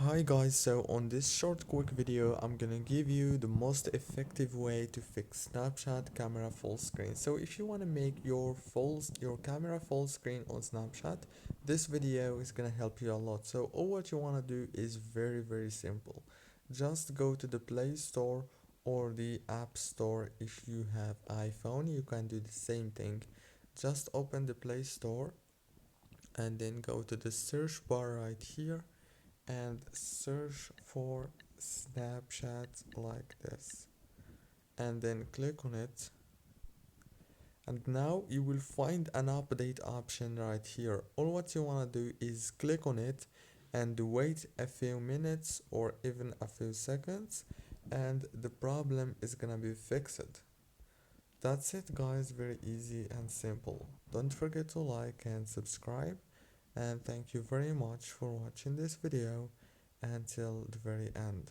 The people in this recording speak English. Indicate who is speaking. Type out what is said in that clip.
Speaker 1: Hi guys, so on this short quick video I'm gonna give you the most effective way to fix Snapchat camera full screen. So if you want to make your camera full screen on Snapchat, this video is gonna help you a lot. So all what you want to do is very simple. Just go to the Play Store or the App Store. If you have iPhone, you can do the same thing. Just open the Play Store and then go to the search bar right here and search for Snapchat like this, and then click on it, and now you will find an update option right here. All what you want to do is click on it and wait a few minutes or even a few seconds, and the problem is gonna be fixed. That's it guys, very easy and simple. Don't forget to like and subscribe, and thank you very much for watching this video until the very end.